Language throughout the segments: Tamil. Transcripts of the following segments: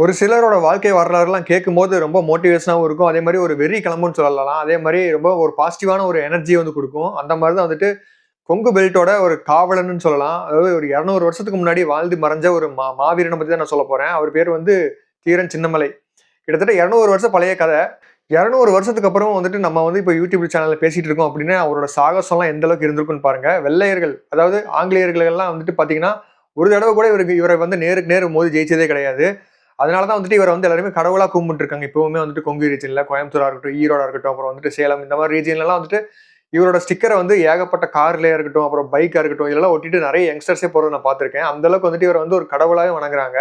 ஒரு சிலரோட வாழ்க்கை வரலாறுலாம் கேட்கும்போது ரொம்ப மோட்டிவேஷனாவும் இருக்கும். அதே மாரி ஒரு வெறி கிளம்பும்னு சொல்லலாம். அதே மாரி ரொம்ப ஒரு பாசிட்டிவான ஒரு எனர்ஜிய வந்து குடுக்கும். அந்த மாரி தான் வந்துட்டு கொங்கு பெல்ட்டோட ஒரு காவலன்னு சொல்லலாம். அதாவது ஒரு 200 வருஷத்துக்கு முன்னாடி வாழ்ந்து மறைஞ்ச ஒரு மாவீரன பத்தி தான் நான் சொல்லப் போறேன். அவர் பேரு வந்து தீரன் சின்னமலை. கிட்டத்தட்ட 200 வருஷம் பழைய கத. 200 வருஷத்துக்கு அப்புறம் வந்துட்டு நம்ம வந்து இப்ப யூடியூப் சேனல்ல பேசிட்டு இருக்கோம் அப்டின்னா, அவரோட சாகசம்லாம் எந்த அளவுக்கு இருந்திருக்கும்னு பாருங்க. வெள்ளையர்கள், அதாவது ஆங்கிலேயர்கள் எல்லாம் வந்துட்டு பாத்தீங்கன்னா, ஒரு தடவ கூட இவர வந்து நேருக்கு நேர் மோதி ஜெயிச்சதே கிடையாது. அதனால தான் வந்துட்டு இவர வந்து எல்லாருமே கடவுளா கும்பிட்டு இருக்காங்க. இப்பவுமே வந்துட்டு கொங்கு ரீஜியன்ல கோயம்புத்தூரா இருக்கட்டும், ஈரோடா இருக்கட்டும், அப்புறம் வந்துட்டு சேலம் இந்த மாரி ரீஜியன்லலாம் வந்துட்டு இவரோட ஸ்டிக்கர வந்து ஏகப்பட்ட கார்லயா இருக்கட்டும், அப்புறம் பைக்கா இருக்கட்டும், இதெல்லாம் ஒட்டிட்டு நெறைய யங்ஸ்டர்ஸே போறத நான் பார்த்திருக்கேன். அந்த அளவுக்கு வந்துட்டு இவர வந்து ஒரு கடவுளாவே வணங்குறாங்க.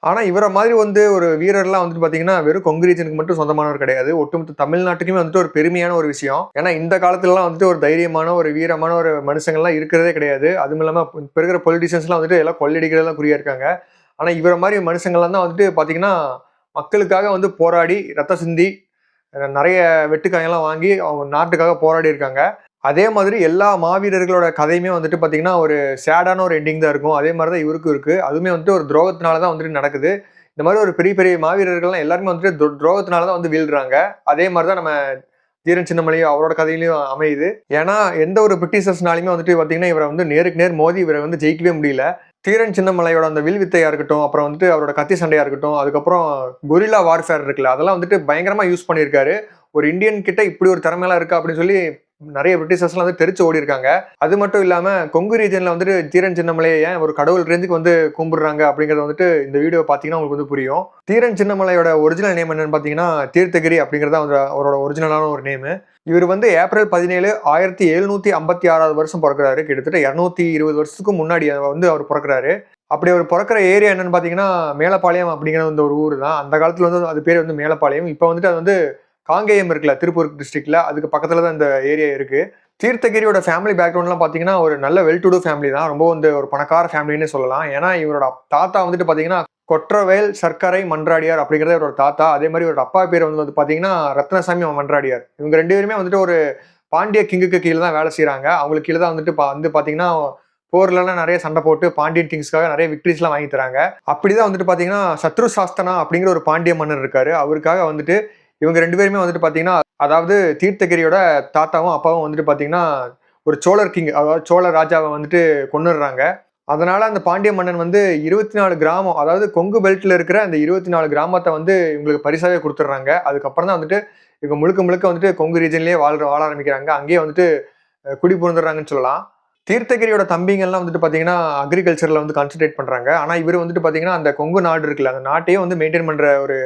ஆனா இவர மாதிரி வந்து ஒரு வீரர்லாம் வந்துட்டு பார்த்தீங்கன்னா, வெறும் கொங்கு ரீஜனுக்கு மட்டும் சொந்தமானவர் கிடையாது. ஒட்டுமொத்த தமிழ்நாட்டுக்குமே வந்துட்டு ஒரு பெருமையான ஒரு விஷயம். ஏன்னா இந்த காலத்துலலாம் வந்துட்டு ஒரு தைரியமான, ஒரு வீரமான ஒரு மனுஷங்கள்லாம் இருக்கிறதே கிடையாது. அதுவும் இல்லாம இப்ப இருக்கிற பொலிட்டீசியன்ஸ்லாம் வந்துட்டு எல்லாம் கொள்ளையடிக்கிறதுல குறியா இருக்காங்க. ஆனா இவர மாரி மனுஷங்கள்லாம் தான் வந்துட்டு பார்த்தீங்கன்னா, மக்களுக்காக வந்து போராடி, ரத்தம் சிந்தி, நெறைய வெட்டுக்காயம்லாம் வாங்கி அவங்க நாட்டுக்காக போராடி இருக்காங்க. அதே மாதிரி எல்லா மாவீரர்களோட கதையுமே வந்துட்டு பார்த்தீங்கன்னா, ஒரு சேடான ஒரு எண்டிங் தான் இருக்கும். அதே மாரி தான் இவருக்கும் இருக்கு. அதுவுமே வந்துட்டு ஒரு துரோகத்தினால தான் வந்துட்டு நடக்குது. இந்த மாரி ஒரு பெரிய பெரிய மாவீரர்கள்லாம் எல்லாருமே வந்துட்டு துரோகத்தினால தான் வந்து வீழ்றாங்க. அதே மாரி தான் நம்ம தீரன் சின்னமலையும் அவரோட கதையிலயும் அமையுது. ஏன்னா, எந்த ஒரு பிரிட்டிஷர்ஸ்னாலயுமே வந்துட்டு பார்த்தீங்கன்னா, இவர வந்து நேருக்கு நேர் மோதி இவர வந்து ஜெயிக்கவே முடியல. தீரன் சின்னமலையோட அந்த வில் வித்தையா இருக்கட்டும், அப்புறம் வந்துட்டு அவரோட கத்தி சண்டையா இருக்கட்டும், அதுக்கப்புறம் கொரில்லா வார்ஃபேர் இருக்குல்ல, அதெல்லாம் வந்துட்டு பயங்கரமா யூஸ் பண்ணியிருக்காரு. ஒரு இந்தியன் கிட்ட இப்படி ஒரு திறமைலாம் இருக்கா அப்படின்னு சொல்லி நெறைய பிரிட்டிஷர்ஸ்லாம் வந்து தெரிச்சு ஓடியிருக்காங்க. அது மட்டும் இல்லாம கொங்கு ரீஜியன்ல வந்துட்டு தீரன் சின்னமலைய ஏன் ஒரு கடவுள் ரேஞ்சுக்கு வந்து கும்பிடுறாங்க அப்படிங்கிறது வந்துட்டு இந்த வீடியோ பார்த்தீங்கன்னா உங்களுக்கு வந்து புரியும். தீரன் சின்னமலையோட ஒரிஜினல் நேம் என்னன்னு பார்த்தீங்கன்னா, தீர்த்தகிரி அப்படிங்கிறது தான் அவரோட ஒரிஜினலான ஒரு நேமு. இவரு வந்து ஏப்ரல் 17, 1756வது வருஷம் பொறக்குறாரு. கிட்டத்தட்ட 220 வருஷத்துக்கு முன்னாடி வந்து அவர் பொறக்குறாரு. அப்படி அவர் பொறக்குற ஏரியா என்னன்னு பார்த்தீங்கன்னா, மேலப்பாளையம் அப்படிங்கிற வந்து ஒரு ஊரு தான். அந்த காலத்துல வந்து அது பேர் வந்து மேலப்பாளையம். இப்ப வந்துட்டு அது வந்து காங்கேயம் இருக்குல்ல, திருப்பூர் டிஸ்ட்ரிக்ட்ல. அதுக்கு பக்கத்துல தான் இந்த ஏரியா இருக்கு. தீர்த்தகிரியோட ஃபேமிலி பேக்ரவுண்ட்லாம் பார்த்தீங்கன்னா, ஒரு நல்ல வெல் டு டூ ஃபேமிலி தான். ரொம்ப வந்து ஒரு பணக்கார ஃபேமிலின்னே சொல்லலாம். ஏன்னா, இவரோட தாத்தா வந்துட்டு பார்த்தீங்கன்னா, கொற்றவேல் சர்க்கரை மன்றாடியார் அப்படிங்கிறது இவரோட தாத்தா. அதே மாரி இவரோட அப்பா பேர் வந்து பார்த்தீங்கன்னா, ரத்னசாமி மன்றாடியார். இவங்க 2 பேருமே வந்துட்டு ஒரு பாண்டிய கிங்குக்கு கீழ தான் வேலை செய்றாங்க. அவங்களுக்கு கீழ தான் வந்துட்டு வந்து பார்த்தீங்கன்னா, போர்லலாம் நெறைய சண்டை போட்டு பாண்டியன் கிங்ஸ்க்காக நெறைய விக்டரீஸ்லாம் வாங்கி தராங்க. அப்படிதான் வந்துட்டு பார்த்தீங்கன்னா, சத்ரு சாஸ்தனா அப்படிங்கிற ஒரு பாண்டிய மன்னர் இருக்காரு. அவருக்காக வந்துட்டு இவங்க 2 பேருமே வந்துட்டு பார்த்தீங்கன்னா, அதாவது தீர்த்தகிரியோட தாத்தாவும், அப்பாவும் வந்துட்டு பார்த்தீங்கன்னா, ஒரு சோழர் கிங் அதாவது சோழ ராஜாவ வந்துட்டு கொன்னுடுறாங்க. அதனால அந்த பாண்டிய மன்னன் வந்து 24 கிராமம், அதாவது கொங்கு பெல்ட்ல இருக்கிற அந்த 24 கிராமத்த வந்து இவங்களுக்கு பரிசாவே குடுத்துடுறாங்க. அதுக்கப்புறம் தான் வந்துட்டு இவங்க முழுக்க முழுக்க வந்துட்டு கொங்கு ரீஜன்லயே வாழ ஆரம்பிக்கிறாங்க. அங்கேயே வந்துட்டு குடிபுகுந்துடுறாங்கன்னு சொல்லலாம். தீர்த்தகிரியோட தம்பிங்கலாம் வந்துட்டு பார்த்தீங்கன்னா, அக்ரிகல்ச்சர்ல வந்து கான்சன்ட்ரேட் பண்றாங்க. ஆனா இவரு வந்துட்டு பார்த்தீங்கன்னா, அந்த கொங்கு நாடு இருக்குல்ல, அந்த நாட்டையே வந்து மெயின்டெயின் பண்ற ஒரு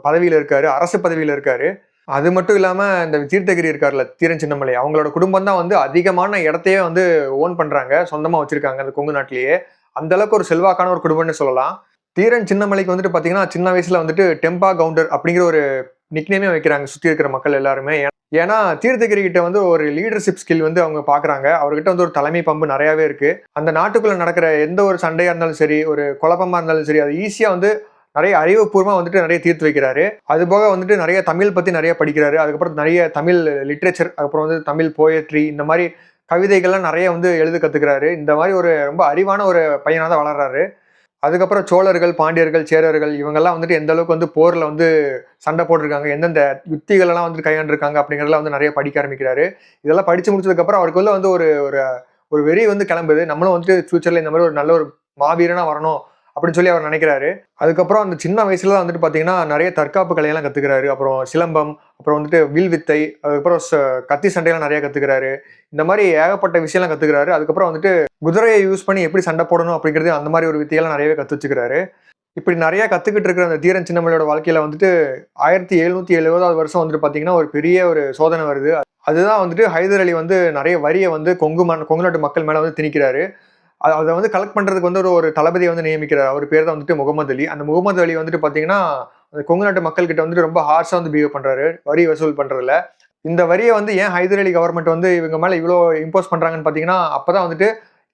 பதவியில இருக்காரு. அரசு பதவியில இருக்காரு. அது மட்டும் இல்லாம இந்த தீர்த்தகிரி இருக்கார்ல, தீரன் சின்னமலை. அவங்களோட குடும்பம் தான் வந்து அதிகமான இடத்தையே வந்து ஓன் பண்றாங்க. சொந்தமா வச்சிருக்காங்க அந்த கொங்கு நாட்டிலேயே. அந்த அளவுக்கு ஒரு செல்வாக்கான ஒரு குடும்பம்னு சொல்லலாம். தீரன் சின்னமலைக்கு வந்துட்டு பார்த்தீங்கன்னா, சின்ன வயசுல வந்துட்டு டெம்பா கவுண்டர் அப்படிங்கிற ஒரு நிக்நேமே வைக்கிறாங்க சுத்தி இருக்கிற மக்கள் எல்லாருமே. ஏன்னா தீர்த்தகிரி கிட்ட வந்து ஒரு லீடர்ஷிப் ஸ்கில் வந்து அவங்க பார்க்குறாங்க. அவர்கிட்ட வந்து ஒரு தலைமை பண்பு நெறையாவே இருக்கு. அந்த நாட்டுக்குள்ள நடக்கிற எந்த ஒரு சண்டையா இருந்தாலும் சரி, ஒரு குழப்பமா இருந்தாலும் சரி, அது ஈஸியா வந்து நெறைய அறிவுபூர்வமா வந்துட்டு நெறைய தீர்த்து வைக்கிறாரு. அதுபோக வந்துட்டு நெறைய தமிழ் பத்தி நெறைய படிக்கிறாரு. அதுக்கப்புறம் நெறைய தமிழ் லிட்ரேச்சர், அப்புறம் வந்து தமிழ் போயட்ரி இந்த மாரி கவிதைகள்லாம் நெறைய வந்து எழுத கத்துக்கிறாரு. இந்த மாரி ஒரு ரொம்ப அறிவான ஒரு பையனா தான் வளர்றாரு. அதுக்கப்புறம் சோழர்கள், பாண்டியர்கள், சேரர்கள் இவங்கலாம் வந்துட்டு எந்த அளவுக்கு வந்து போர்ல வந்து சண்டை போட்டுருக்காங்க. எந்தெந்த யுக்திகளெல்லாம் வந்து கையாண்டுருக்காங்க அப்படிங்கிறதெல்லாம் வந்து நெறைய படிக்க ஆரம்பிக்கிறாரு. இதெல்லாம் படிச்சு முடிச்சதுக்கப்புறம் அவருக்குள்ள வந்து ஒரு ஒரு ஒரு வெறி வந்து கிளம்புது. நம்மளும் வந்துட்டு ஃபியூச்சர்ல இந்த மாரி ஒரு நல்ல ஒரு மாவீரனா வரணும் அப்படின்னு சொல்லி அவர் நினைக்கிறாரு. அதுக்கப்புறம் அந்த சின்ன வயசுல தான் வந்துட்டு பார்த்தீங்கன்னா, நெறைய தற்காப்பு கலையெல்லாம் கத்துக்கிறாரு. அப்புறம் சிலம்பம், அப்புறம் வந்துட்டு வில் வித்தை, அதுக்கப்புறம் கத்தி சண்டையெல்லாம் நெறைய கத்துக்கிறாரு. இந்த மாரி ஏகப்பட்ட விஷயம்லாம் கத்துக்கிறாரு. அதுக்கப்புறம் வந்துட்டு குதிரைய யூஸ் பண்ணி எப்படி சண்டை போடணும் அப்படிங்கிறது அந்த மாரி ஒரு வித்தையெல்லாம் நெறையவே கத்து வச்சுக்கிறாரு. இப்படி நெறைய கத்துக்கிட்டு இருக்கிற அந்த தீரன் சின்னமலையோட வாழ்க்கையில வந்துட்டு 1770வது வருஷம் வந்துட்டு பார்த்தீங்கன்னா, ஒரு பெரிய ஒரு சோதனை வருது. அதுதான் வந்துட்டு ஹைதர் அலி வந்து நெறைய வரிய வந்து கொங்கு நாட்டு மக்கள் மேல வந்து திணிக்கிறாரு. அத வந்து கலெக்ட் பண்றதுக்கு வந்து ஒரு தளபதிய வந்து நியமிக்கிறார். அவர் பேர் தான் வந்துட்டு முகமது அலி. அந்த முகமது அலி வந்துட்டு பார்த்தீங்கன்னா, அந்த கொங்கு நாட்டு மக்கள் கிட்ட வந்துட்டு ரொம்ப ஹார்ஷா வந்து பிஹேவ் பண்றாரு. வரி வசூல் பண்றதுல. இந்த வரிய வந்து ஏன் ஹைதர் அலி கவர்ன்மெண்ட் வந்து இவங்க மேல இவ்ளோ இம்போஸ் பண்றாங்கன்னு பார்த்தீங்கன்னா, அப்பதான் வந்துட்டு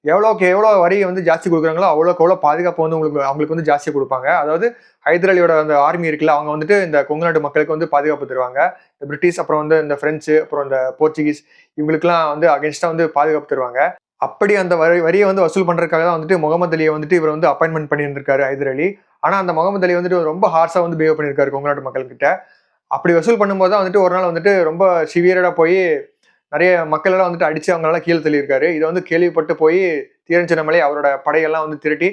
எவ்வளோக்கு எவ்வளோ வரிய வந்து ஜாஸ்தி குடுக்குறாங்களோ, அவ்வளோக்கு அவ்வளோ பாதுகாப்பு வந்து அவங்களுக்கு வந்து ஜாஸ்தியா குடுப்பாங்க. அதாவது ஹைதர் அலியோட அந்த ஆர்மி இருக்குல்ல, அவங்க வந்துட்டு இந்த கொங்கு நாட்டு மக்களுக்கு வந்து பாதுகாப்பு தருவாங்க. இந்த பிரிட்டிஷ், அப்புறம் வந்து இந்த பிரெஞ்சு, அப்புறம் இந்த போர்ச்சுகீஸ் இவங்களுக்கெல்லாம் வந்து அகைன்ஸ்டா வந்து பாதுகாப்பு தருவாங்க. அப்படி அந்த வரிய வந்து வசூல் பண்றதுக்காக தான் வந்துட்டு முகமது அலிய வந்துட்டு இவர் வந்து அப்பாயின்ட்மென்ட் பண்ணியிருந்திருக்காரு ஹைதர் அலி. ஆனா அந்த முகமது அலி வந்துட்டு ரொம்ப ஹார்ஷா வந்து பிஹேவ் பண்ணியிருக்காரு கொங்கு நாட்டு மக்கள் கிட்ட. அப்படி வசூல் பண்ணும்போது தான் வந்துட்டு ஒரு நாள் வந்துட்டு ரொம்ப சிவியரா போய் நிறைய மக்கள் எல்லாம் வந்துட்டு அடிச்சு அவங்களால கீழே தள்ளியிருக்காரு. இதை வந்து கேள்விப்பட்டு போய் தீரன் சின்னமலை அவரோட படையெல்லாம் வந்து திரட்டி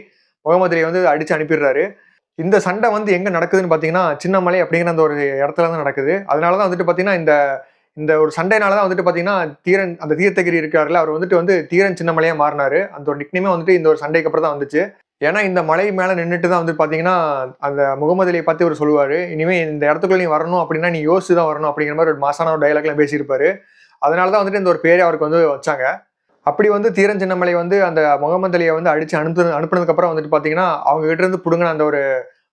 முகமது அலி வந்து அடிச்சு அனுப்பிடுறாரு. இந்த சண்டை வந்து எங்க நடக்குதுன்னு பாத்தீங்கன்னா சின்னமலை அப்படிங்கிற அந்த ஒரு இடத்துல தான் நடக்குது. அதனாலதான் வந்துட்டு பாத்தீங்கன்னா இந்த இந்த ஒரு சண்டைனாலதான் வந்துட்டு பாத்தீங்கன்னா அந்த தீர்த்தகிரி இருக்காருல்ல, அவர் வந்துட்டு தீரன் சின்னமலையா மாறினாரு. அந்த ஒரு நிக்னேமே வந்துட்டு இந்த ஒரு சண்டைக்கு அப்புறம் தான் வந்துச்சு. ஏன்னா இந்த மலை மேல நின்றுட்டு தான் வந்து பாத்தீங்கன்னா அந்த முகமது அலியை பத்தி அவர் சொல்லுவாரு, இனிமே இந்த இடத்துக்குள்ள நீ வரணும் அப்படின்னா நீ யோசிச்சு தான் வரணும் அப்படிங்கிற மாதிரி ஒரு மாசான ஒரு டைலாக்லாம் பேசியிருப்பாரு. அதனாலதான் வந்துட்டு இந்த ஒரு பேரை அவருக்கு வந்து வச்சாங்க. அப்படி வந்து தீரன் சின்னமலை வந்து அந்த முகமது அலியை வந்து அடிச்சு அனுப்புனதுக்கு அப்புறம் வந்துட்டு பாத்தீங்கன்னா அவங்க கிட்ட இருந்து புடுங்கின அந்த ஒரு,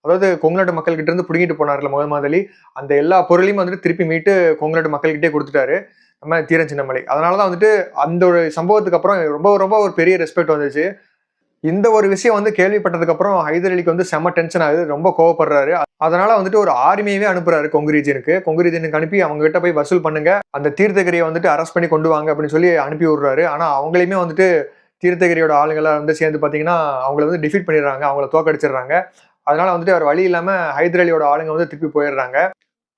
அதாவது கொங்கு நாட்டு மக்கள் கிட்ட இருந்து புடுங்கிட்டு போனார்ல முகமது அலி, அந்த எல்லா பொருளையும் வந்துட்டு திருப்பி மீட்டு கொங்கு நாட்டு மக்கள்கிட்டே கொடுத்துட்டாரு நம்ம தீரன் சின்னமலை. அதனாலதான் வந்துட்டு அந்த ஒரு சம்பவத்துக்கு அப்புறம் ரொம்ப ரொம்ப ஒரு பெரிய ரெஸ்பெக்ட் வந்துச்சு. இந்த ஒரு விஷயம் வந்து கேள்விப்பட்டதுக்கு அப்புறம் ஹைதர் அலிக்கு வந்து செம்ம டென்ஷன் ஆகுது, ரொம்ப கோவப்படுறாரு. அதனால வந்துட்டு ஒரு ஆர்மியவே அனுப்புறாரு கொங்கு ரீஜனுக்கு அனுப்பி அவங்க கிட்ட போய் வசூல் பண்ணுங்க, அந்த தீர்த்தகிரியை வந்துட்டு அரெஸ்ட் பண்ணி கொண்டு வாங்க அப்படின்னு சொல்லி அனுப்பி விடுறாரு. ஆனா அவங்களையுமே வந்துட்டு தீர்த்தகிரியோட ஆளுங்களை வந்து சேர்ந்து பாத்தீங்கன்னா அவங்கள வந்து டிஃபீட் பண்ணிடுறாங்க, அவங்கள தோக்கடிச்சிடுறாங்க. அதனால வந்துட்டு அவர் வழி இல்லாம ஹைதர் அலியோட ஆளுங்க வந்து திருப்பி போயிடுறாங்க.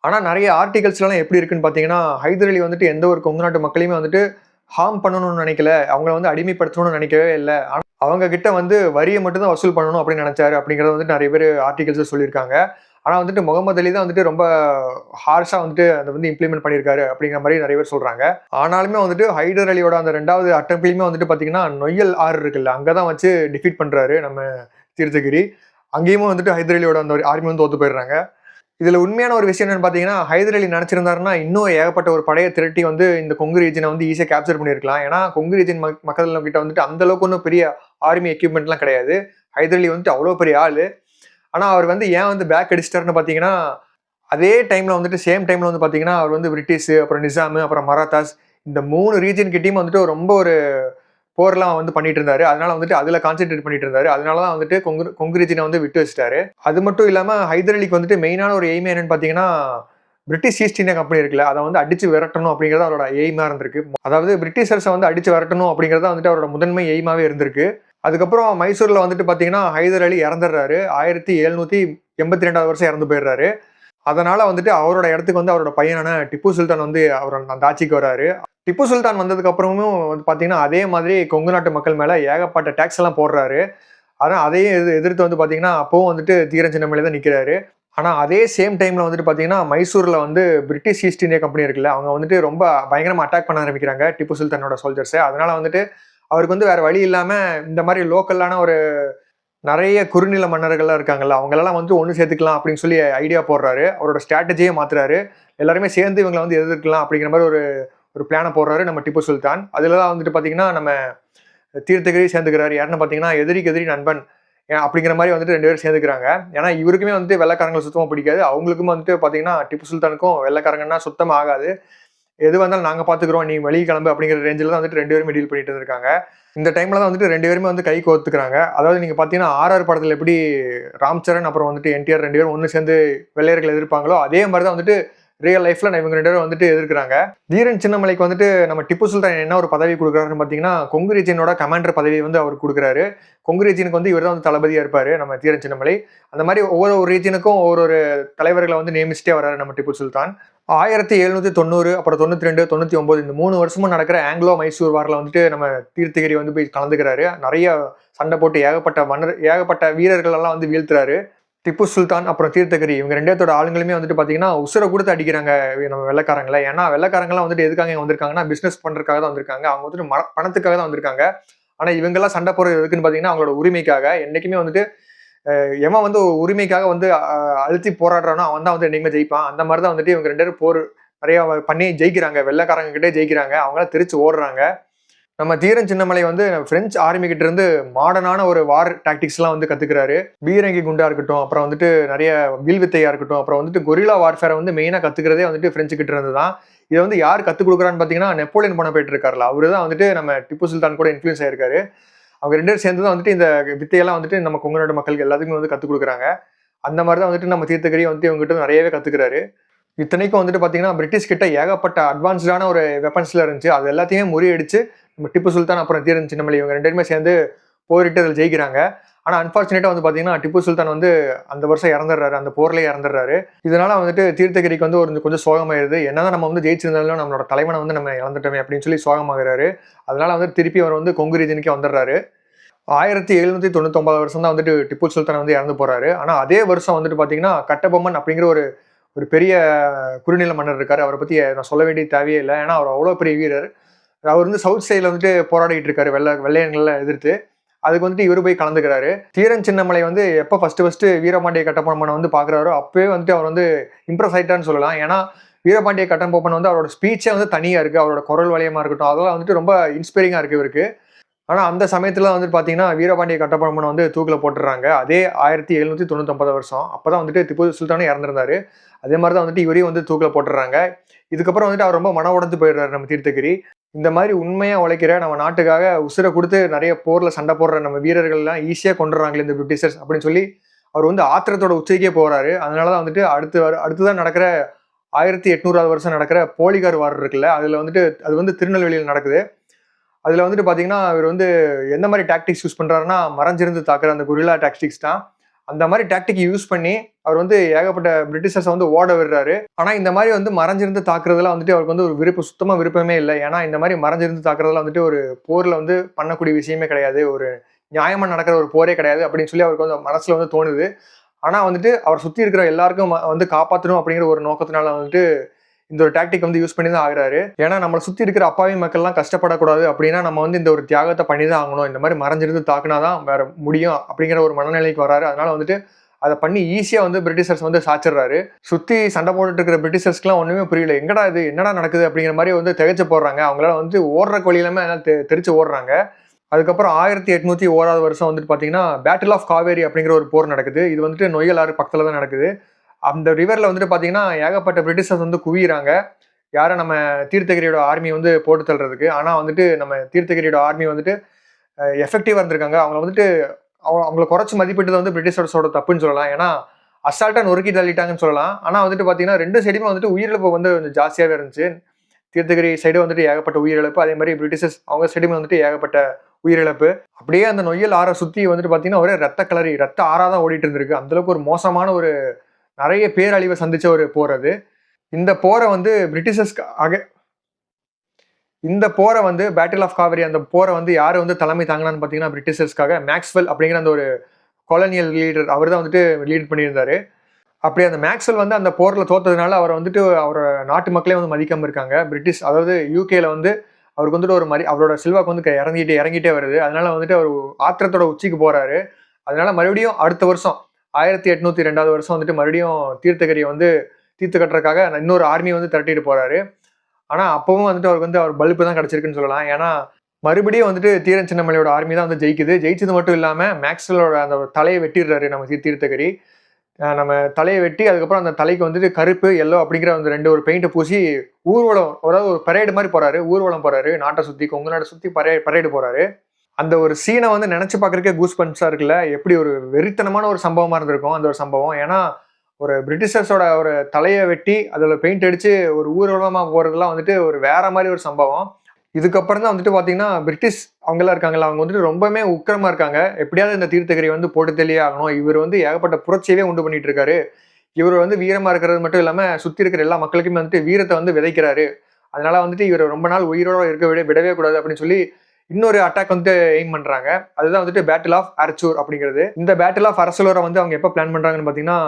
ஆனா நிறைய ஆர்டிகல்ஸ் எல்லாம் எப்படி இருக்குன்னு பாத்தீங்கன்னா ஹைதர் அலி வந்துட்டு எந்த ஒரு கொங்கு நாட்டு மக்களையுமே வந்துட்டு ஹார்ம் பண்ணணும்னு நினைக்கல, அவங்கள வந்து அடிமைப்படுத்தணும்னு நினைக்கவே இல்லை. அவங்க கிட்ட வந்து வரியை மட்டும் தான் வசூல் பண்ணணும் அப்படின்னு நினைச்சாரு அப்படிங்கறது வந்துட்டு நிறைய பேர் ஆர்டிகல்ஸ் சொல்லியிருக்காங்க. ஆனா வந்துட்டு முகமது அலி தான் வந்துட்டு ரொம்ப ஹார்ஷா வந்துட்டு அதை வந்து இம்ப்ளிமெண்ட் பண்ணியிருக்காரு அப்படிங்கிற மாதிரி நிறைய பேர் சொல்றாங்க. ஆனாலுமே வந்துட்டு ஹைதர் அலியோட அந்த 2வது அட்டம்ப்ட்லயுமே வந்துட்டு பாத்தீங்கன்னா நொய்யல் ஆறு இருக்குல்ல, அங்கதான் வச்சு டிஃபீட் பண்றாரு நம்ம தீர்த்தகிரி. அங்கேயுமே வந்துட்டு ஹைதர் அலியோட அந்த ஆர்மி வந்து தோத்து போயிடுறாங்க. இதுல உண்மையான ஒரு விஷயம் என்னன்னு பாத்தீங்கன்னா ஹைதர் அலி நினைச்சிருந்தாருன்னா இன்னும் ஏகப்பட்ட ஒரு படையை திரட்டி வந்து இந்த கொங்கு ரீஜனை வந்து ஈஸியா கேப்சர் பண்ணிருக்கலாம். ஏன்னா கொங்கு ரீஜன் மக்கள் கிட்ட வந்துட்டு அந்த அளவுக்கு ஒன்றும் பெரிய ஆர்மி எக்யூப்மெண்ட் எல்லாம் கிடையாது. ஹைதர் அலி வந்துட்டு அவ்வளவு பெரிய ஆளு. ஆனா அவர் வந்து ஏன் வந்து பேக் அடிச்சிட்டாருன்னு பாத்தீங்கன்னா அதே டைம்ல வந்துட்டு சேம் டைம்ல வந்து பாத்தீங்கன்னா அவர் வந்து பிரிட்டிஷ், அப்புறம் நிசாம், அப்புறம் மராத்தாஸ், இந்த 3 ரீஜன் கிட்டயும் வந்துட்டு ரொம்ப ஒரு போர்லாம் வந்து பண்ணிட்டு இருந்தாரு. அதனால வந்துட்டு அதுல கான்சென்ட்ரேட் பண்ணிட்டு இருந்தாரு. அதனாலதான் வந்துட்டு கொங்கு ரீஜனை வந்து விட்டு வச்சிட்டாரு. அது மட்டும் இல்லாம ஹைதர் அலிக்கு வந்துட்டு மெயினான ஒரு எய்ம் என்னன்னு பாத்தீங்கன்னா பிரிட்டிஷ் ஈஸ்ட் இந்தியா கம்பெனி இருக்குல்ல, அதை வந்து அடிச்சு விரட்டணும் அப்படிங்கறது அவரோட எய்மா இருந்திருக்கு. அதாவது பிரிட்டிஷர்ஸை வந்து அடிச்சு விரட்டணும் அப்படிங்கறத வந்துட்டு அவரோட முதன்மை எய்மாவே இருந்திருக்கு. அதுக்கப்புறம் மைசூர்ல வந்துட்டு பாத்தீங்கன்னா ஹைதர் அலி இறந்துடுறாரு. 1782 வருஷம் இறந்து போயிடுறாரு. அதனால வந்துட்டு அவரோட இடத்துக்கு வந்து அவரோட பையனான டிப்பு சுல்தான் வந்து அவரோட அந்த ஆட்சிக்கு வராரு. டிப்பு சுல்தான் வந்ததுக்கு அப்புறமும் வந்து பாத்தீங்கன்னா அதே மாதிரி கொங்கு நாட்டு மக்கள் மேல ஏகப்பட்ட டேக்ஸ் எல்லாம் போடுறாரு. ஆனா அதையும் எதிர்த்து வந்து பாத்தீங்கன்னா அப்பவும் வந்துட்டு தீரன் சின்னமலை தான் நிக்கிறாரு. ஆனா அதே சேம் டைம்ல வந்துட்டு பாத்தீங்கன்னா மைசூர்ல வந்து பிரிட்டிஷ் ஈஸ்ட் இந்தியா கம்பெனி இருக்குல்ல, அவங்க வந்துட்டு ரொம்ப பயங்கரமா அட்டாக் பண்ண ஆரம்பிக்கிறாங்க டிப்பு சுல்தானோட சோல்ஜர்ஸ். அதனால வந்துட்டு அவருக்கு வந்து வேற வழி இல்லாம இந்த மாதிரி லோக்கலான ஒரு நிறைய குறுநில மன்னர்கள்லாம் இருக்காங்கல்ல, அவங்களெல்லாம் வந்து ஒன்று சேர்த்துக்கலாம் அப்படின்னு சொல்லி ஐடியா போடுறாரு. அவரோட ஸ்ட்ராட்டஜியே மாத்துறாரு. எல்லாருமே சேர்ந்து இவங்களை வந்து எதிர்க்கலாம் அப்படிங்கிற மாதிரி ஒரு ஒரு பிளானை போடுறாரு நம்ம டிப்பு சுல்தான். அதுலதான் வந்துட்டு பாத்தீங்கன்னா நம்ம தீர்த்தகிரி சேர்ந்துக்கிறாரு. யாருன்னு பாத்தீங்கன்னா எதிரிக்கு எதிரி நண்பன் அப்படிங்கிற மாதிரி வந்துட்டு 2 பேரும் சேர்ந்துக்கிறாங்க. ஏன்னா இவருக்குமே வந்துட்டு வெள்ளைக்காரங்களை சுத்தமா பிடிக்காது, அவங்களுக்கும் வந்துட்டு பாத்தீங்கன்னா டிப்பு சுல்தானுக்கும் வெள்ளைக்காரங்கன்னா சுத்தமா ஆகாது. எது வந்தாலும் நாங்க பாத்துக்கிறோம், நீ வெளியே கிளம்பு அப்படிங்கிற ரேஞ்சில் தான் வந்துட்டு 2 பேருமே டீல் பண்ணிட்டு இருக்காங்க. இந்த டைம்ல தான் வந்துட்டு 2 பேருமே வந்து கை கோர்த்துக்கிறாங்க. அதாவது நீங்க பாத்தீங்கன்னா RR படத்துல எப்படி ராம் சரண் அப்புறம் வந்துட்டு NTR 2 பேரும் ஒன்னு சேர்ந்து வெள்ளையர்கள் எதிர்ப்பாங்களோ அதே மாதிரிதான் வந்துட்டு ரியல் லைஃப்ல இவங்க 2 பேரும் வந்துட்டு எதிர்க்கிறாங்க. தீரன் சின்னமலைக்கு வந்துட்டு நம்ம டிப்பு சுல்தான் என்ன ஒரு பதவி கொடுக்குறாருன்னு பாத்தீங்கன்னா கொங்கு ரீஜனோட கமாண்டர் பதவி வந்து அவர் கொடுக்குறாரு. கொங்கு ரீஜனுக்கு வந்து இவர் தான் வந்து தளபதியா இருப்பாரு நம்ம தீரன் சின்னமலை. அந்த மாதிரி ஒவ்வொரு ரீஜனுக்கும் ஒவ்வொரு தலைவர்களை வந்து நியமிச்சுட்டே வர்றாரு நம்ம டிப்பு சுல்தான். 1790 அப்புறம் 92, 99 இந்த 3 வருஷமும் நடக்கிற ஆங்கிலோ மைசூர் வாரில் வந்துட்டு நம்ம தீர்த்தகிரி வந்து போய் கலந்துக்கிறாரு. நிறைய சண்டை போட்டு ஏகப்பட்ட வீரர்கள் எல்லாம் வந்து வீழ்த்துறாரு. டிப்பு சுல்தான் அப்புறம் தீர்த்தகிரி இவங்க 2 பேர்த்தோட ஆளுங்களுமே வந்துட்டு பாத்தீங்கன்னா உசுரை கொடுத்து அடிக்கிறாங்க நம்ம வெள்ளைக்காரங்களை. ஏன்னா வெள்ளைக்காரங்களாம் வந்துட்டு எதுக்காக இங்க வந்திருக்காங்கன்னா பிசினஸ் பண்றதுக்காக தான் வந்திருக்காங்க. அவங்க வந்துட்டு பணத்துக்காக தான் வந்திருக்காங்க. ஆனா இவங்க எல்லாம் சண்டை போறது எதுக்குன்னு பாத்தீங்கன்னா அவங்களோட உரிமைக்காக. என்னைக்குமே வந்துட்டு எவன் வந்து உரிமைக்காக வந்து அழுத்தி போராடுறானோ அவன் தான் வந்து என்னைக்குமே ஜெயிப்பான். அந்த மாதிரிதான் வந்துட்டு இவங்க 2 பேரும் போர் நிறைய பண்ணி ஜெயிக்கிறாங்க, வெள்ளைக்காரங்க கிட்டே ஜெயிக்கிறாங்க, அவங்களாம் திருச்சி ஓடுறாங்க. நம்ம தீரன் சின்னமலை வந்து பிரெஞ்சு ஆர்மி கிட்ட இருந்து மாடர்னான ஒரு வார் டாக்டிக்ஸ் எல்லாம் வந்து கத்துக்கிறாரு. பீரங்கி குண்டா இருக்கட்டும், அப்புறம் வந்துட்டு நிறைய வில்வித்தையா இருக்கட்டும், அப்புறம் வந்துட்டு கொரில்லா வார்ஃபேரை வந்து மெயினா கத்துக்கிறதே வந்துட்டு பிரெஞ்சு கிட்ட இருந்து தான். இதை வந்து யார் கத்துக் கொடுக்குறான்னு பாத்தீங்கன்னா நெப்போலியன் போனபர்ட் இருக்காருல்ல, அவரு தான் வந்துட்டு நம்ம டிப்பு சுல்தான் கூட இன்ஃபுளுன்ஸ் ஆயிருக்காரு. அவங்க 2 பேரும் சேர்ந்து தான் வந்துட்டு இந்த வித்தையெல்லாம் வந்துட்டு நம்ம கொங்கு நாட்டு மக்களுக்கு எல்லாத்துக்குமே வந்து கத்துக் கொடுக்குறாங்க. அந்த மாதிரி தான் வந்துட்டு நம்ம தீர்த்தகிரி வந்துட்டு இவங்ககிட்ட நிறையவே கத்துக்கிறாரு. இத்தனைக்கும் வந்துட்டு பாத்தீங்கன்னா பிரிட்டிஷ் கிட்ட ஏகப்பட்ட அட்வான்ஸ்டான ஒரு வெப்பன்ஸ்ல இருந்துச்சு. அது எல்லாத்தையுமே முறியடிச்சு நம்ம டிப்பு சுல்தான் அப்புறம் தீரன் சின்னமலை இவங்க 2 பேருமே சேர்ந்து போரிட்டு அதில் ஜெயிக்கிறாங்க. ஆனா அன்பார்ச்சுனேட்டா வந்து பாத்தீங்கன்னா டிப்பு சுல்தான் வந்து அந்த வருஷம் இறந்துடுறாரு, அந்த போர்லயே இறந்துடுறாரு. இதனால வந்துட்டு தீர்த்தகிரிக்கு வந்து ஒரு கொஞ்சம் சோகமாயிருது. என்னதான் நம்ம வந்து ஜெயிச்சிருந்தாலும் நம்மளோட தலைவனை வந்து நம்ம இழந்துட்டோமே அப்படின்னு சொல்லி சோகமாகிறாரு. அதனால வந்து திருப்பி அவர் வந்து கொங்கு ரீஜனுக்கே வந்துடுறாரு. 1799 வருஷம் தான் வந்துட்டு டிப்பு சுல்தான் வந்து இறந்து போறாரு. ஆனா அதே வருஷம் வந்துட்டு பாத்தீங்கன்னா கட்டபொம்மன் அப்படிங்கிற ஒரு ஒரு பெரிய குறுநில மன்னர் இருக்காரு. அவரை பத்தி நான் சொல்ல வேண்டிய தேவையே இல்லை. ஏன்னா அவர் அவ்வளவு பெரிய வீரர். அவர் வந்து சவுத் சைட்ல வந்துட்டு போராடிட்டு இருக்காரு வெள்ளையன்களை எதிர்த்து. அதுக்கு வந்துட்டு இவரு போய் கலந்துக்கிறாரு. தீரன் சின்னமலை வந்து எப்ப ஃபர்ஸ்ட் வீரபாண்டிய கட்டபொம்மனை வந்து பாக்குறாரோ அப்பவே வந்துட்டு அவர் வந்து இம்ப்ரெஸ் ஆயிட்டான்னு சொல்லலாம். ஏன்னா வீரபாண்டிய கட்டபொம்மன் வந்து அவரோட ஸ்பீச்சே வந்து தனியா இருக்கு. அவரோட குரல் வளையமா இருக்கட்டும், அதெல்லாம் வந்துட்டு ரொம்ப இன்ஸ்பைரிங்கா இருக்கு இவருக்கு. ஆனா அந்த சமயத்துல வந்துட்டு பாத்தீங்கன்னா வீரபாண்டிய கட்டபொம்மனை வந்து தூக்குல போட்டுறாங்க. அதே 1799 வருஷம். அப்பதான் வந்துட்டு திப்பு சுல்தானும் இறந்திருந்தாரு. அதே மாதிரிதான் வந்துட்டு இவரையும் வந்து தூக்குல போட்டுறாங்க. இதுக்கப்புறம் வந்துட்டு அவர் ரொம்ப மன உடைஞ்சு போயிடுறாரு நம்ம தீர்த்தகிரி. இந்த மாதிரி உண்மையா உழைக்கிற நம்ம நாட்டுக்காக உசுரை கொடுத்து நிறைய போர்ல சண்டை போடுற நம்ம வீரர்கள் எல்லாம் ஈஸியா கொண்டுறாங்களே இந்த பிரிட்டிஷர்ஸ் அப்படின்னு சொல்லி அவர் வந்து ஆத்திரத்தோட உச்சிக்கே போறாரு. அதனாலதான் வந்துட்டு அடுத்துதான் நடக்கிற 1800 வருஷம் நடக்கிற போலிகார் வார் இருக்குல்ல, அதுல வந்துட்டு அது வந்து திருநெல்வேலியில் நடக்குது. அதுல வந்துட்டு பாத்தீங்கன்னா அவர் வந்து எந்த மாதிரி டாக்டிக்ஸ் யூஸ் பண்றாருன்னா மறைஞ்சிருந்து தாக்குற அந்த குரில்லா டாக்டிக்ஸ் தான். அந்த மாதிரி டாக்டிக் யூஸ் பண்ணி அவர் வந்து ஏகப்பட்ட பிரிட்டிஷர்ஸ் வந்து ஓட விடுறாரு. ஆனா இந்த மாதிரி வந்து மறைஞ்சிருந்து தாக்குறதுல வந்துட்டு அவருக்கு வந்து ஒரு சுத்தமா விருப்பமே இல்லை. ஏன்னா இந்த மாதிரி மறைஞ்சிருந்து தாக்குறதுல வந்துட்டு ஒரு போர்ல வந்து பண்ணக்கூடிய விஷயமே கிடையாது. ஒரு நியாயமா நடக்கிற ஒரு போரே கிடையாது அப்படின்னு சொல்லி அவருக்கு வந்து மனசுல வந்து தோணுது. ஆனா வந்துட்டு அவர் சுத்தி இருக்கிற எல்லாருக்கும் வந்து காப்பாற்றணும் அப்படிங்கிற ஒரு நோக்கத்தினால வந்துட்டு இந்த ஒரு டாக்டிக் வந்து யூஸ் பண்ணி தான் ஆகுறாரு. ஏன்னா நம்மளை சுத்தி இருக்கிற அப்பாவி மக்கள்லாம் கஷ்டப்படக்கூடாது அப்படின்னா நம்ம வந்து இந்த ஒரு தியாகத்தை பண்ணி தான் ஆகணும். இந்த மாதிரி மறைஞ்சிருந்து தாக்குனாதான் வேற முடியும் அப்படிங்கிற ஒரு மனநிலைக்கு வராரு. அதனால வந்துட்டு அதை பண்ணி ஈஸியா வந்து பிரிட்டிஷர்ஸ் வந்து சாச்சிடுறாரு. சுத்தி சண்டை போட்டுட்டு இருக்கிற பிரிட்டிஷர்ஸ்க்குலாம் ஒண்ணுமே புரியல. எங்கடா இது என்னடா நடக்குது அப்படிங்கிற மாதிரி வந்து திகைச்சு போடுறாங்க. அவங்களால வந்து ஓடுற வழியிலாம தெரிச்சு ஓடுறாங்க. அதுக்கப்புறம் 1801 வருஷம் வந்துட்டு பாத்தீங்கன்னா பேட்டில் ஆஃப் காவேரி அப்படிங்கிற ஒரு போர் நடக்குது. இது வந்துட்டு நொய்யல் ஆறு பக்கத்துல தான் நடக்குது. அந்த ரிவர்ல வந்துட்டு பாத்தீங்கன்னா ஏகப்பட்ட பிரிட்டிஷர்ஸ் வந்து குவியிறாங்க. யாரும் நம்ம தீர்த்தகிரியோட ஆர்மி வந்து போட்டு தள்ளுறதுக்கு. ஆனா வந்துட்டு நம்ம தீர்த்தகிரியோட ஆர்மி வந்துட்டு எஃபெக்டிவா இருந்திருக்காங்க. அவங்க வந்துட்டு அவங்களை குறைச்சு மதிப்பிட்டது வந்து பிரிட்டிஷர்ஸோட தப்புன்னு சொல்லலாம். ஏன்னா அசால்ட்டா நொறுக்கி தள்ளிட்டாங்கன்னு சொல்லலாம். ஆனா வந்துட்டு பாத்தீங்கன்னா 2 சைடுமே வந்துட்டு உயிரிழப்பு வந்து கொஞ்சம் ஜாஸ்தியாவே இருந்துச்சு. தீர்த்தகிரி சைடு வந்துட்டு ஏகப்பட்ட உயிரிழப்பு, அதே மாதிரி பிரிட்டிஷர்ஸ் அவங்க சைடுமே வந்துட்டு ஏகப்பட்ட உயிரிழப்பு. அப்படியே அந்த நொய்யல் ஆறை சுத்தி வந்துட்டு பாத்தீங்கன்னா ஒரே ரத்த ஆறாதான் ஓடிட்டு இருந்திருக்கு. அந்த அளவுக்கு ஒரு மோசமான ஒரு நிறைய பேரழிவை சந்திச்ச ஒரு போர் அது. இந்த போரை வந்து இந்த போரை வந்து பேட்டில் ஆஃப் காவேரி அந்த போரை வந்து யாரு வந்து தலைமை தாங்கினான்னு பாத்தீங்கன்னா பிரிட்டிஷர்ஸ்க்காக மேக்ஸ்வெல் அப்படிங்கிற அந்த ஒரு கொலனியல் லீடர் அவர் தான் வந்துட்டு லீட் பண்ணியிருந்தாரு. அப்படி அந்த மேக்ஸ்வெல் வந்து அந்த போர்ல தோத்ததுனால அவரை வந்துட்டு அவரோட நாட்டு மக்களே வந்து மதிக்காம இருக்காங்க. பிரிட்டிஷ் அதாவது யூகேல வந்து அவருக்கு வந்துட்டு ஒரு மாதிரி அவரோட செல்வாக்கு வந்து இறங்கிட்டே வருது. அதனால வந்துட்டு அவர் ஆத்திரத்தோட உச்சிக்கு போறாரு. அதனால மறுபடியும் அடுத்த வருஷம் 1802 வருஷம் வந்துட்டு மறுபடியும் தீர்த்தகிரியை வந்து தீர்த்து கட்டுறதுக்காக இன்னொரு ஆர்மியை வந்து திரட்டிட்டு போறாரு. ஆனா அப்பவும் வந்துட்டு அவருக்கு வந்து அவர் பல்பு தான் கிடைச்சிருக்குன்னு சொல்லலாம். ஏன்னா மறுபடியும் வந்துட்டு தீரன் சின்னமலையோட ஆர்மி தான் வந்து ஜெயிக்குது. ஜெயிச்சது மட்டும் இல்லாம மேக்ஸ்வெல்லோட அந்த தலையை வெட்டிடுறாரு நம்ம தீர்த்தகிரி. நம்ம தலையை வெட்டி அதுக்கப்புறம் அந்த தலைக்கு வந்துட்டு கருப்பு எல்லோ அப்படிங்கிற அந்த ஒரு பெயிண்டை பூசி ஊர்வலம், அதாவது ஒரு பரேடு மாதிரி போறாரு. ஊர்வலம் போறாரு, நாட்டை சுத்தி கொங்கு நாட்டை சுத்தி பரேடு போறாரு. அந்த ஒரு சீனை வந்து நினைச்சு பாக்குறதுக்கே கூஸ் பம்ப்ஸா இருக்குல்ல. எப்படி ஒரு வெறித்தனமான ஒரு சம்பவமா இருந்திருக்கும் அந்த ஒரு சம்பவம். ஏன்னா ஒரு பிரிட்டிஷர்ஸோட ஒரு தலையை வெட்டி அதில் பெயிண்ட் அடிச்சு ஒரு ஊர்வலமா போறதுலாம் வந்துட்டு ஒரு வேற மாதிரி ஒரு சம்பவம். இதுக்கப்புறம் தான் வந்துட்டு பாத்தீங்கன்னா பிரிட்டிஷ் அவங்கெல்லாம் இருக்காங்கல்ல, அவங்க வந்துட்டு ரொம்பவே உக்கிரமா இருக்காங்க. எப்படியாவது இந்த தீர்த்தகிரி வந்து போட்டு தெளியே ஆகணும். இவர் வந்து ஏகப்பட்ட புரட்சியவே உண்டு பண்ணிட்டு இருக்காரு. இவர் வந்து வீரமா இருக்கிறது மட்டும் இல்லாம சுத்தி இருக்கிற எல்லா மக்களுக்குமே வந்துட்டு வீரத்தை வந்து விதைக்கிறாரு. அதனால வந்துட்டு இவர் ரொம்ப நாள் உயிரோட விடவே கூடாது அப்படின்னு சொல்லி இன்னொரு அட்டாக் வந்து எய்ம் பண்றாங்க. அதுதான் வந்துட்டு பேட்டில் ஆஃப் அரச்சூர் அப்படிங்கிறது. இந்த பேட்டில் ஆஃப் அரசலூரை வந்து அவங்க எப்ப பிளான் பண்றாங்கன்னு பாத்தீங்கன்னா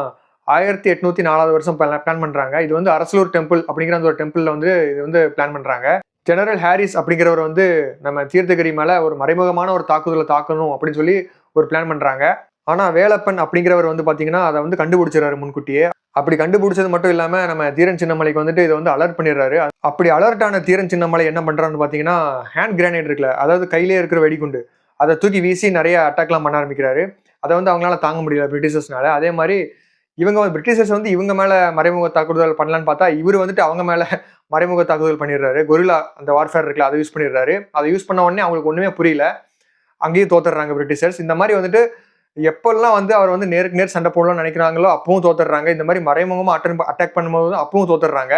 1804 வருஷம் பிளான் பண்றாங்க. இது வந்து அரசலூர் டெம்பிள் அப்படிங்கிற அந்த ஒரு டெம்பிள்ல வந்து இது வந்து பிளான் பண்றாங்க. ஜெனரல் ஹாரிஸ் அப்படிங்கிறவர் வந்து நம்ம தீர்த்தகிரி மேல ஒரு மறைமுகமான ஒரு தாக்குதலை தாக்கணும் அப்படின்னு சொல்லி ஒரு பிளான் பண்றாங்க. ஆனா வேலப்பன் அப்படிங்கிறவர் வந்து பாத்தீங்கன்னா அதை வந்து கண்டுபிடிச்சிடறாரு முன்கூட்டியே. அப்படி கண்டுபிடிச்சது மட்டும் இல்லாம நம்ம தீரன் சின்னமலைக்கு வந்துட்டு இதை வந்து அலர்ட் பண்ணிடுறாரு. அப்படி அலர்ட்டான தீரன் சின்னமலை என்ன பண்றான்னு பாத்தீங்கன்னா ஹேண்ட் கிரானைட் இருக்குல்ல, அதாவது கையிலே இருக்கிற வெடிகுண்டு, அதை தூக்கி வீசி நிறைய அட்டாக்லாம் பண்ண ஆரம்பிக்கிறாரு. அதை வந்து அவங்களால தாங்க முடியல பிரிட்டிஷர்ஸ்னால. அதே மாதிரி இவங்க பிரிட்டிஷர்ஸ் வந்து இவங்க மேல மறைமுக தாக்குதல் பண்ணலான்னு பார்த்தா இவர் வந்துட்டு அவங்க மேல மறைமுக தாக்குதல் பண்ணிடுறாரு. கொரில்லா அந்த வார்ஃபேர் இருக்குல்ல, அதை யூஸ் பண்ணிடுறாரு. அதை யூஸ் பண்ண உடனே அவங்களுக்கு ஒண்ணுமே புரியல, அங்கேயும் தோத்துடுறாங்க பிரிட்டிஷர்ஸ். இந்த மாதிரி வந்துட்டு எப்பெல்லாம் வந்து அவர் வந்து நேருக்கு நேர் சண்டை போடலாம்னு நினைக்கிறாங்களோ அப்பவும் தோத்துடுறாங்க. இந்த மாதிரி மறைமுகமா அட்டாக் பண்ணும்போது அப்பவும் தோத்துடுறாங்க.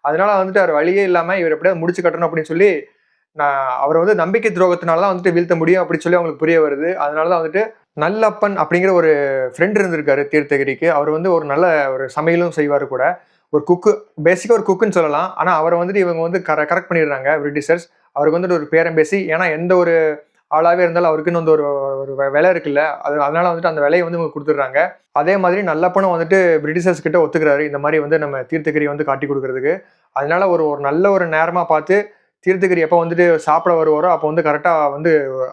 அதனால வந்துட்டு அவர் வழியே இல்லாம இவர் எப்படியாவது முடிச்சு கட்டணும் அப்படின்னு சொல்லி அவர் வந்து நம்பிக்கை துரோகத்தினால தான் வந்துட்டு வீழ்த்த முடியும் அப்படின்னு சொல்லி அவங்களுக்கு புரிய வருது. அதனால தான் வந்துட்டு நல்லப்பன் அப்படிங்கிற ஒரு ஃப்ரெண்ட் இருந்திருக்காரு தீர்த்தகிரிக்கு. அவர் வந்து ஒரு நல்ல ஒரு சமையலும் செய்வாரு கூட. ஒரு குக்கு, பேசிக்கா ஒரு குக்குன்னு சொல்லலாம். ஆனா அவர வந்துட்டு இவங்க வந்து கரெக்ட் பண்ணிடுறாங்க பிரிட்டிஷர்ஸ். அவருக்கு வந்துட்டு ஒரு பேரம் பேசி, ஏன்னா எந்த ஒரு ஆளாவே இருந்தாலும் அவருக்குன்னு வந்து ஒரு ஒரு விலை இருக்குல்ல. அதனால வந்துட்டு அந்த விலைய வந்து இவங்க குடுத்துடுறாங்க. அதே மாதிரி நல்லப்பனும் வந்துட்டு பிரிட்டிஷர்ஸ் கிட்ட ஒத்துக்கிறாரு. இந்த மாரி வந்து நம்ம தீர்த்தகிரிய வந்து காட்டிக் குடுக்குறதுக்கு. அதனால ஒரு ஒரு நல்ல ஒரு நேரமா பார்த்து தீர்த்தகிரி எப்போ வந்துட்டு சாப்பிட வருவாரோ, அப்போ வந்து கரெக்ட்டா வந்து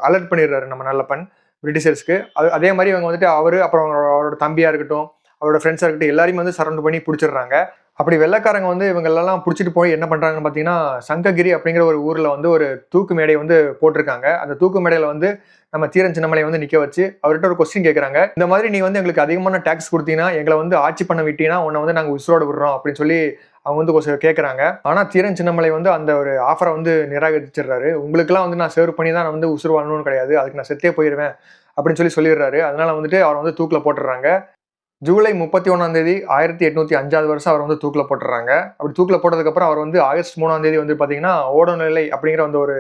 அலர்ட் பண்ணிடுறாரு நம்ம நல்லப்பன் பிரிட்டிஷர்ஸ்க்கு. அதே மாரி இவங்க வந்துட்டு அவரு, அப்புறம் அவரோட தம்பியா இருக்கட்டும், அவரோட ஃப்ரெண்ட்ஸா இருக்கட்டும், எல்லாரையுமே வந்து சரவுண்ட் பண்ணி புடிச்சிடுறாங்க. அப்படி வெள்ளைக்காரங்க வந்து இவங்களெல்லாம் புடிச்சிட்டு போய் என்ன பண்றாங்கன்னு பார்த்தீங்கன்னா, சங்ககிரி அப்படிங்கிற ஒரு ஊர்ல வந்து ஒரு தூக்கு மேடை வந்து போட்டிருக்காங்க. அந்த தூக்கு மேடையில வந்து நம்ம தீரன் சின்னமலைய வந்து நிக்க வச்சு, அவர்ட்ட ஒரு கொஸ்டின் கேட்கறாங்க. இந்த மாதிரி நீ வந்து எங்களுக்கு அதிகமான டாக்ஸ் குடுத்தீன்னா, எங்கள வந்து ஆட்சி பண்ண விட்டீன்னா, உன்ன வந்து நாங்க உசுரோட விடுறோம் அப்படின்னு சொல்லி அவங்க வந்து கேட்கறாங்க. ஆனா தீரன் சின்னமலை வந்து அந்த ஒரு ஆஃபர வந்து நிராகரிச்சிடுறாரு. உங்களுக்கெல்லாம் வந்து நான் சர்வ் பண்ணி தான் நான் வந்து உசுர் வாழணும்னு கிடையாது. அதுக்கு நான் செத்தே போயிருவேன் அப்படின்னு சொல்லி சொல்லிடுறாரு. அதனால வந்துட்டு அவர வந்து தூக்குல போட்டுடுறாங்க. ஜூலை 31ஆம் தேதி 1805வது வருஷம் அவர் வந்து தூக்குல போட்டுறாங்க. அப்படி தூக்குல போட்டதுக்கப்புறம் அவர் வந்து ஆகஸ்ட் 3ஆம் தேதி வந்து பார்த்தீங்கன்னா, ஓடநிலை அப்படிங்கிற அந்த ஒரு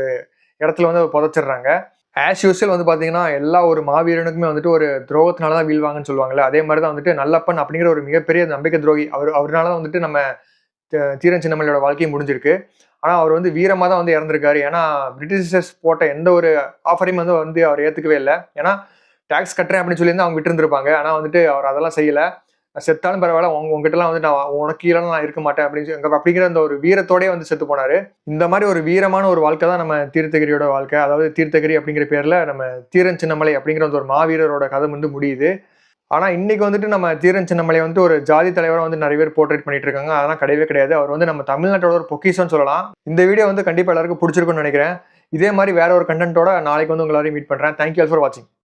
இடத்துல வந்து புதைச்சிடுறாங்க. ஆஸ் யூசுவல் வந்து பார்த்தீங்கன்னா, எல்லா ஒரு மாவீரனுக்குமே வந்துட்டு ஒரு துரோகத்தினால தான் வீழ்வாங்கன்னு சொல்லுவாங்கல்ல. அதே மாரி தான் வந்துட்டு நல்லப்பன் அப்படிங்கிற ஒரு மிகப்பெரிய நம்பிக்கை துரோகி. அவருனால தான் வந்துட்டு நம்ம தீரன் சின்னமலையோட வாழ்க்கை முடிஞ்சிருக்கு. ஆனா அவர் வந்து வீரமா தான் வந்து இறந்திருக்காரு. ஏன்னா பிரிட்டிஷர்ஸ் போட்ட எந்த ஒரு ஆஃபரையும் வந்து அவர் ஏத்துக்கவே இல்ல. ஏன்னா டாக்ஸ் கட்டுறேன் அப்படின்னு சொல்லியிருந்தா அவங்க விட்டுருந்துருப்பாங்க. ஆனா வந்துட்டு அவர் அதெல்லாம் செய்யல. செத்தாலும் பரவாயில்ல, உங்ககிட்டலாம் வந்து நான் உனக்கு கீழலாம் நான் இருக்க மாட்டேன் அப்படிங்கிற அந்த ஒரு வீரத்தோடயே வந்து செத்து போனாரு. இந்த மாதிரி ஒரு வீரமான ஒரு வாழ்க்கை தான் நம்ம தீர்த்தகிரியோட வாழ்க்கை. அதாவது தீர்த்தகிரி அப்படிங்கிற பேர்ல நம்ம தீரன் சின்னமலை அப்படிங்கிற அந்த ஒரு மாவீரரோட கதை வந்து முடியுது. ஆனா இன்னைக்கு வந்துட்டு நம்ம தீரன் சின்னமலை வந்துட்டு ஒரு ஜாதி தலைவரா வந்து நிறைய பேர் போர்ட்ரேட் பண்ணிட்டு இருக்காங்க. அதெல்லாம் கிடையவே கிடையாது. அவர் வந்து நம்ம தமிழ்நாட்டோட ஒரு பொக்கிஷம்னு சொல்லலாம். இந்த வீடியோ வந்து கண்டிப்பா எல்லாருக்கும் பிடிச்சிருக்கும்னு நினைக்கிறேன். இதே மாதிரி வேற ஒரு கண்டென்ட்டோட நாளைக்கு வந்து உங்க எல்லாரையும் மீட் பண்றேன். தேங்க் யூ ஆல் ஃபார் வாட்சிங்.